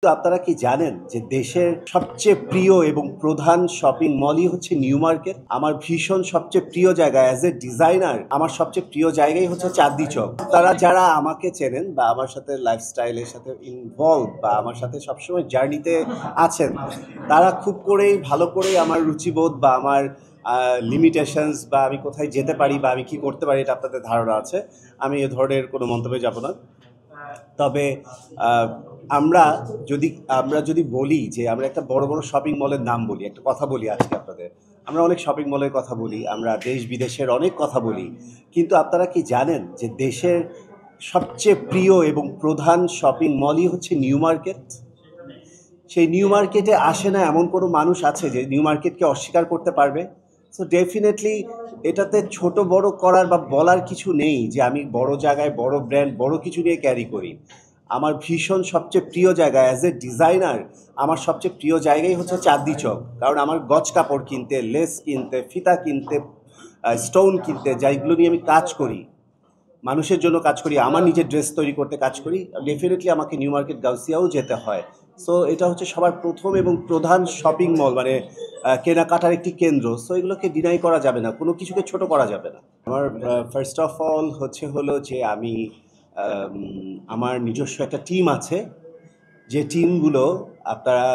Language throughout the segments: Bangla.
তো আপনারা কি জানেন যে দেশের সবচেয়ে প্রিয় এবং প্রধান শপিং মলই হচ্ছে নিউ মার্কেট। আমার ভীষণ সবচেয়ে প্রিয় জায়গা অ্যাজ এ ডিজাইনার, আমার সবচেয়ে প্রিয় জায়গাই হচ্ছে চাঁদনী চক। তারা যারা আমাকে চেনেন বা আমার সাথে লাইফস্টাইলের সাথে ইনভলভ বা আমার সাথে সবসময় জার্নিতে আছেন, তারা খুব করেই ভালো করেই আমার রুচিবোধ বা আমার লিমিটেশনস বা আমি কোথায় যেতে পারি বা আমি কি করতে পারি এটা আপনাদের ধারণা আছে। আমি এ ধরনের কোনো মন্তব্যে যাব না। তবে আমরা যদি বলি যে আমরা একটা বড় বড় শপিং মলের নাম বলি, একটা কথা বলি আজকে আপনাদের, আমরা অনেক শপিং মলের কথা বলি, আমরা দেশ বিদেশের অনেক কথা বলি, কিন্তু আপনারা কি জানেন যে দেশের সবচেয়ে প্রিয় এবং প্রধান শপিং মলই হচ্ছে নিউ মার্কেট। সেই নিউ মার্কেটে আসে না এমন কোনো মানুষ আছে যে নিউ মার্কেটকে অস্বীকার করতে পারবে? সো ডেফিনেটলি এটাতে ছোট বড় করার বা বলার কিছু নেই যে আমি বড় জায়গায় বড় ব্র্যান্ড বড় কিছু নিয়ে ক্যারি করি। আমার ভীষণ সবচেয়ে প্রিয় জায়গা অ্যাজ এ ডিজাইনার, আমার সবচেয়ে প্রিয় জায়গাই হচ্ছে চাঁদনী চক। কারণ আমার গজ কাপড় কিনতে, লেস কিনতে, ফিতা কিনতে, স্টোন কিনতে, যেগুলো নিয়ে আমি কাজ করি, মানুষের জন্য কাজ করি, আমার নিজের ড্রেস তৈরি করতে কাজ করি, ডেফিনেটলি আমাকে নিউ মার্কেট গাউসিয়াও যেতে হয়। সো এটা হচ্ছে সবার প্রথম এবং প্রধান শপিং মল, মানে কেনাকাটার একটি কেন্দ্র। সো এগুলোকে ডিনাই করা যাবে না, কোনো কিছুকে ছোট করা যাবে না। আমার ফার্স্ট অফ অল হলো যে আমি আমার নিজস্ব একটা টিম আছে, যে টিমগুলো আপনারা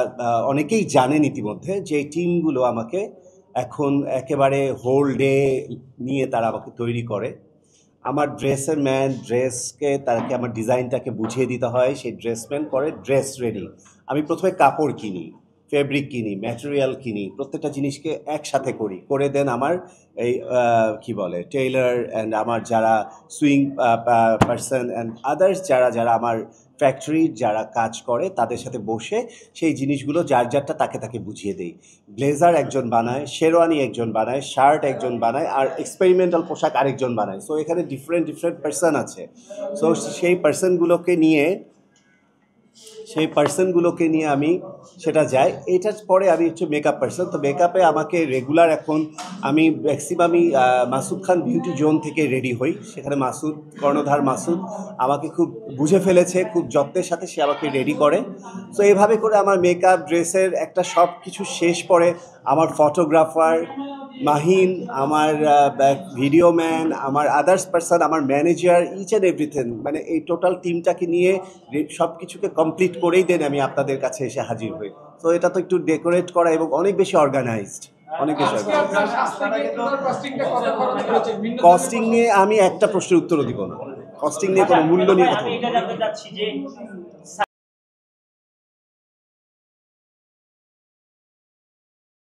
অনেকেই জানেন ইতিমধ্যে, যে টিমগুলো আমাকে এখন একেবারে হোল ডে নিয়ে তারা আমাকে তৈরি করে। আমার ড্রেসের ম্যান তাকে আমার ডিজাইনটাকে বুঝিয়ে দিতে হয়, সেই ড্রেসম্যান করে ড্রেস রেডি। আমি প্রথমে কাপড় কিনি, ফেব্রিক কিনি, ম্যাটেরিয়াল কিনি, প্রত্যেকটা জিনিসকে একসাথে করে দেন আমার এই কি বলে টেইলার অ্যান্ড আমার যারা সুইং পার্সন অ্যান্ড আদার্স যারা আমার ফ্যাক্টরির যারা কাজ করে তাদের সাথে বসে সেই জিনিসগুলো যারটা তাকে বুঝিয়ে দেই। ব্লেজার একজন বানায়, শেরওয়ানি একজন বানায়, শার্ট একজন বানায়, আর এক্সপেরিমেন্টাল পোশাক আরেকজন বানায়। সো এখানে ডিফারেন্ট পার্সন আছে। সো সেই পার্সনগুলোকে নিয়ে আমি সেটা যাই। এটার পরে আমি হচ্ছে মেকআপ পার্সন। তো মেকআপে আমাকে রেগুলার এখন আমি ম্যাক্সিমামই মাসুদ খান বিউটি জোন থেকে রেডি হই। সেখানে কর্ণধার মাসুদ আমাকে খুব বুঝে ফেলেছে, খুব যত্নের সাথে সে আমাকে রেডি করে। সো এইভাবে করে আমার মেকআপ, ড্রেসের একটা সব কিছু শেষ পরে আমার ফটোগ্রাফার মাহিন, আমার ভিডিও ম্যান, আমার আদার্স পার্সন, আমার ম্যানেজার, ইচ অ্যান্ড এভরিথিং, মানে এই টোটাল টিমটাকে নিয়ে সব কিছুকে কমপ্লিট করেই দেন আমি আপনাদের কাছে এসে হাজির হই। তো এটা তো একটু ডেকোরেট করা এবং অনেক বেশি অর্গানাইজড, অনেক বেশি কস্টিং নিয়ে আমি একটা প্রশ্নের উত্তরও দিব না। কস্টিং নিয়ে কোনো মূল্য নিয়ে কথা বলবো না।